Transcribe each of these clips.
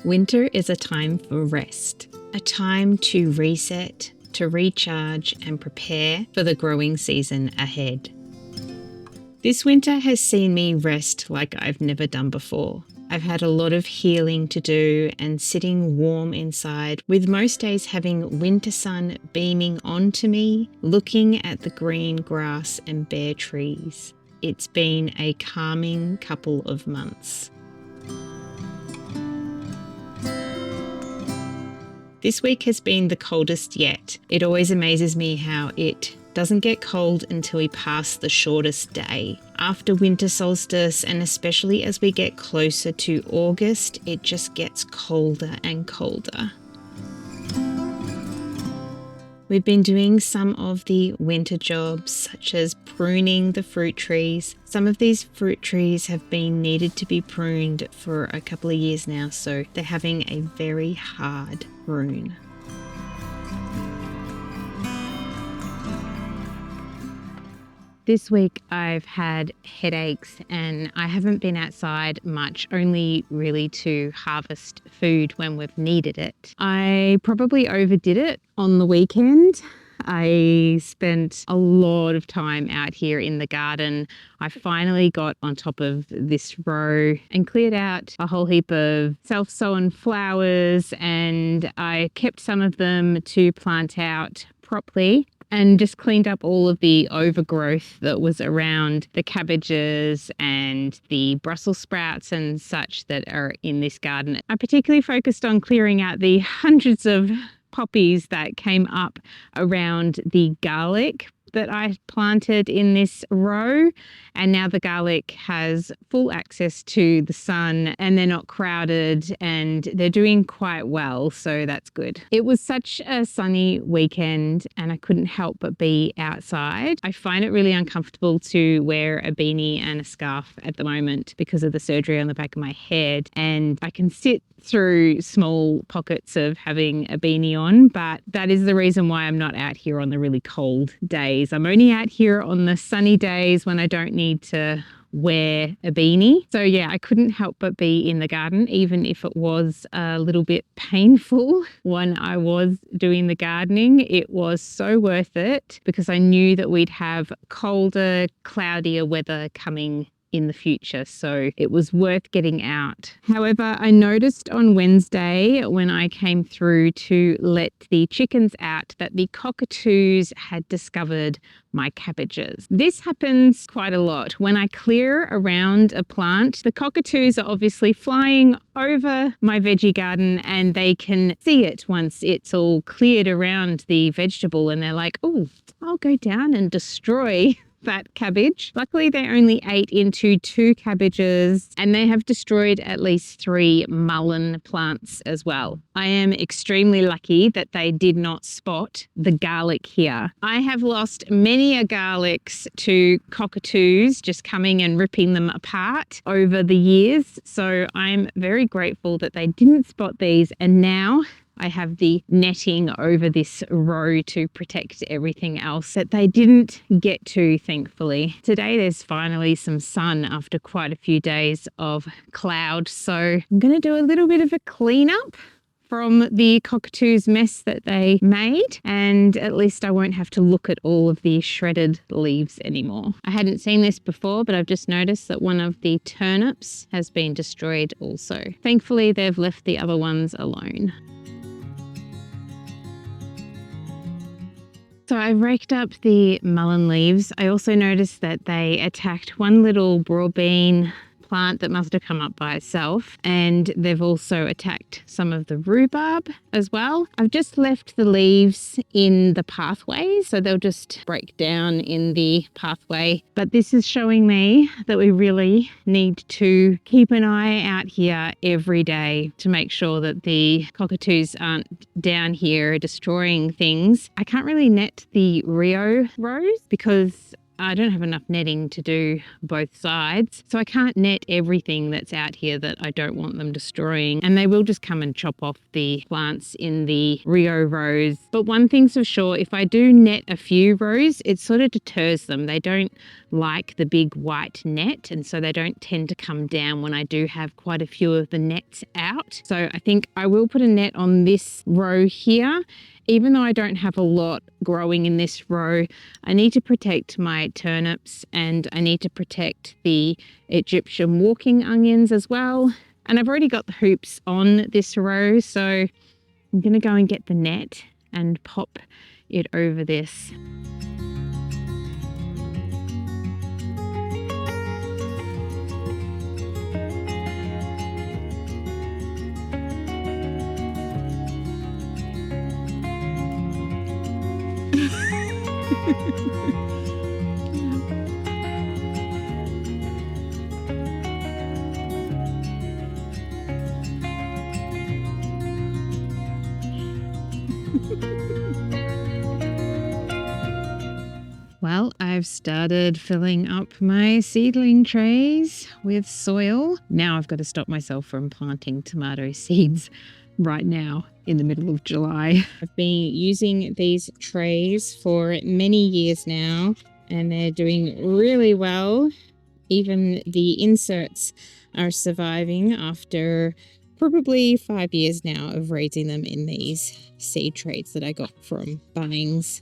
Winter is a time for rest, a time to reset, to recharge and prepare for the growing season ahead. This winter has seen me rest like I've never done before. I've had a lot of healing to do and sitting warm inside, with most days having winter sun beaming onto me, looking at the green grass and bare trees. It's been a calming couple of months. This week has been the coldest yet. It always amazes me how it doesn't get cold until we pass the shortest day. After winter solstice, and especially as we get closer to August, it just gets colder and colder. We've been doing some of the winter jobs, such as pruning the fruit trees. Some of these fruit trees have been needed to be pruned for a couple of years now, so they're having a very hard prune. This week I've had headaches and I haven't been outside much, only really to harvest food when we've needed it. I probably overdid it on the weekend. I spent a lot of time out here in the garden. I finally got on top of this row and cleared out a whole heap of self-sown flowers, and I kept some of them to plant out properly, and just cleaned up all of the overgrowth that was around the cabbages and the Brussels sprouts and such that are in this garden. I particularly focused on clearing out the hundreds of poppies that came up around the garlic that I planted in this row, and now the garlic has full access to the sun and they're not crowded and they're doing quite well, so that's good. It was such a sunny weekend and I couldn't help but be outside. I find it really uncomfortable to wear a beanie and a scarf at the moment because of the surgery on the back of my head, and I can sit through small pockets of having a beanie on, but that is the reason why I'm not out here on the really cold days. I'm only out here on the sunny days when I don't need to wear a beanie. So yeah, I couldn't help but be in the garden, even if it was a little bit painful when I was doing the gardening. It was so worth it because I knew that we'd have colder, cloudier weather coming in the future, so it was worth getting out. However, I noticed on Wednesday when I came through to let the chickens out that the cockatoos had discovered my cabbages. This happens quite a lot. When I clear around a plant, the cockatoos are obviously flying over my veggie garden and they can see it once it's all cleared around the vegetable, and they're like, oh, I'll go down and destroy that cabbage. Luckily, they only ate into 2 cabbages and they have destroyed at least 3 mullein plants as well. I am extremely lucky that they did not spot the garlic here. I have lost many a garlics to cockatoos just coming and ripping them apart over the years, so I'm very grateful that they didn't spot these, and now I have the netting over this row to protect everything else that they didn't get to, thankfully. Today there's finally some sun after quite a few days of cloud, so I'm going to do a little bit of a cleanup from the cockatoos' mess that they made, and at least I won't have to look at all of the shredded leaves anymore. I hadn't seen this before, but I've just noticed that one of the turnips has been destroyed also. Thankfully, they've left the other ones alone. So I raked up the mullein leaves. I also noticed that they attacked one little broadbean plant that must have come up by itself, and they've also attacked some of the rhubarb as well. I've just left the leaves in the pathway, so they'll just break down in the pathway. But this is showing me that we really need to keep an eye out here every day to make sure that the cockatoos aren't down here destroying things. I can't really net the Rio rows because I don't have enough netting to do both sides. So I can't net everything that's out here that I don't want them destroying. And they will just come and chop off the plants in the Rio rows. But one thing's for sure, if I do net a few rows, it sort of deters them. They don't like the big white net, and so they don't tend to come down when I do have quite a few of the nets out. So I think I will put a net on this row here. Even though I don't have a lot growing in this row, I need to protect my turnips and I need to protect the Egyptian walking onions as well. And I've already got the hoops on this row, so I'm going to go and get the net and pop it over this. Well, I've started filling up my seedling trays with soil. Now I've got to stop myself from planting tomato seeds right now in the middle of July. I've been using these trays for many years now and they're doing really well. Even the inserts are surviving after probably 5 years now of raising them in these seed trays that I got from Bunnings.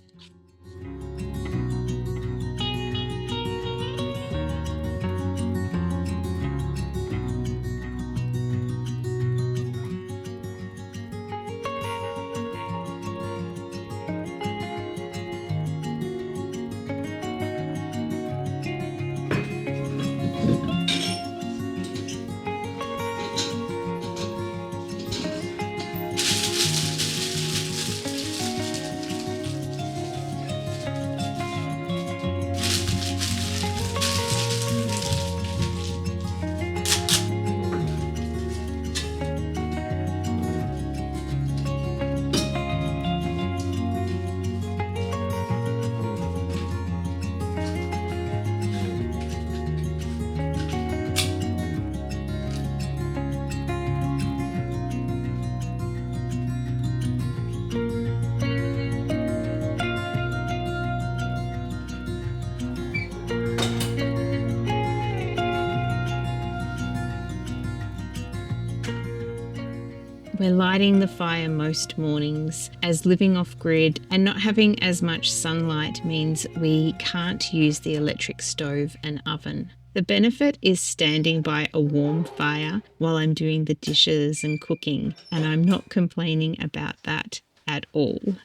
We're lighting the fire most mornings, as living off grid and not having as much sunlight means we can't use the electric stove and oven. The benefit is standing by a warm fire while I'm doing the dishes and cooking, and I'm not complaining about that at all.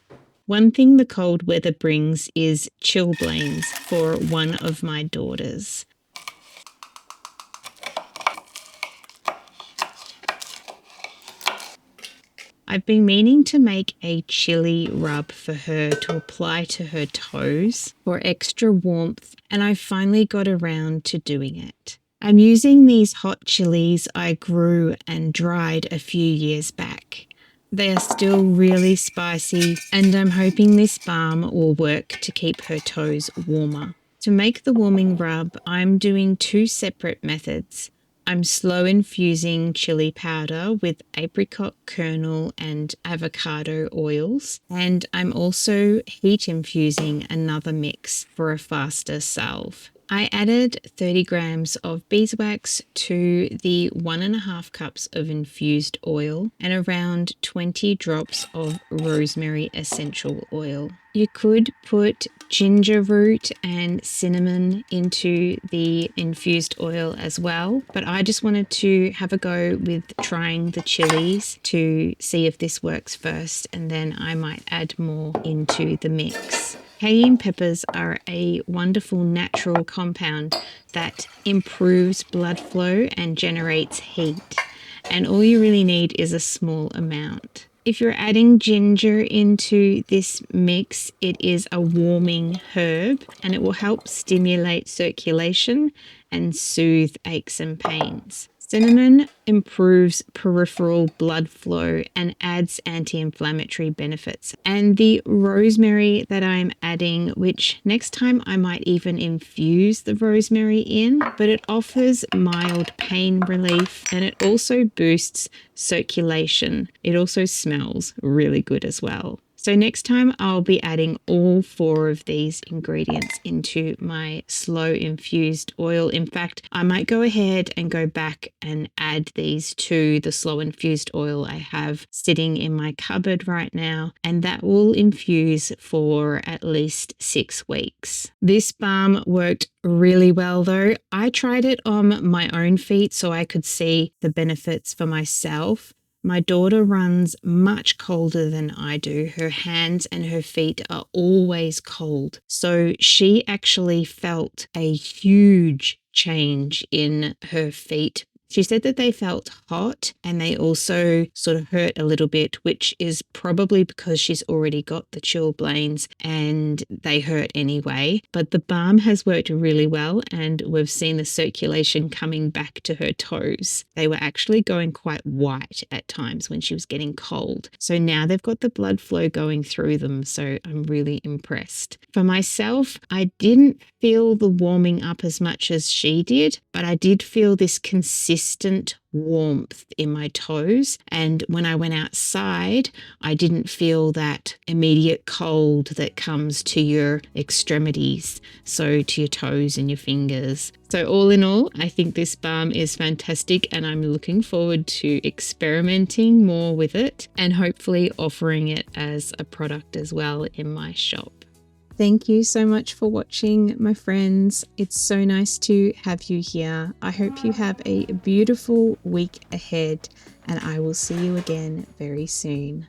One thing the cold weather brings is chilblains for one of my daughters. I've been meaning to make a chili rub for her to apply to her toes for extra warmth, and I finally got around to doing it. I'm using these hot chilies I grew and dried a few years back. They are still really spicy, and I'm hoping this balm will work to keep her toes warmer. To make the warming rub, I'm doing 2 separate methods. I'm slow infusing chili powder with apricot kernel and avocado oils, and I'm also heat infusing another mix for a faster salve. I added 30 grams of beeswax to the 1.5 cups of infused oil and around 20 drops of rosemary essential oil. You could put ginger root and cinnamon into the infused oil as well, but I just wanted to have a go with trying the chilies to see if this works first, and then I might add more into the mix. Cayenne peppers are a wonderful natural compound that improves blood flow and generates heat, and all you really need is a small amount. If you're adding ginger into this mix, it is a warming herb and it will help stimulate circulation and soothe aches and pains. Cinnamon improves peripheral blood flow and adds anti-inflammatory benefits. And the rosemary that I'm adding, which next time I might even infuse the rosemary in, but it offers mild pain relief and it also boosts circulation. It also smells really good as well. So next time I'll be adding all 4 of these ingredients into my slow infused oil. In fact, I might go ahead and go back and add these to the slow infused oil I have sitting in my cupboard right now, and that will infuse for at least 6 weeks. This balm worked really well though. I tried it on my own feet so I could see the benefits for myself. My daughter runs much colder than I do. Her hands and her feet are always cold. So she actually felt a huge change in her feet. She said that they felt hot and they also sort of hurt a little bit, which is probably because she's already got the chilblains and they hurt anyway. But the balm has worked really well and we've seen the circulation coming back to her toes. They were actually going quite white at times when she was getting cold. So now they've got the blood flow going through them. So I'm really impressed. For myself, I didn't feel the warming up as much as she did, but I did feel this consistent warmth in my toes. And when I went outside, I didn't feel that immediate cold that comes to your extremities, so to your toes and your fingers. So all in all, I think this balm is fantastic and I'm looking forward to experimenting more with it and hopefully offering it as a product as well in my shop. Thank you so much for watching, my friends. It's so nice to have you here. I hope you have a beautiful week ahead and I will see you again very soon.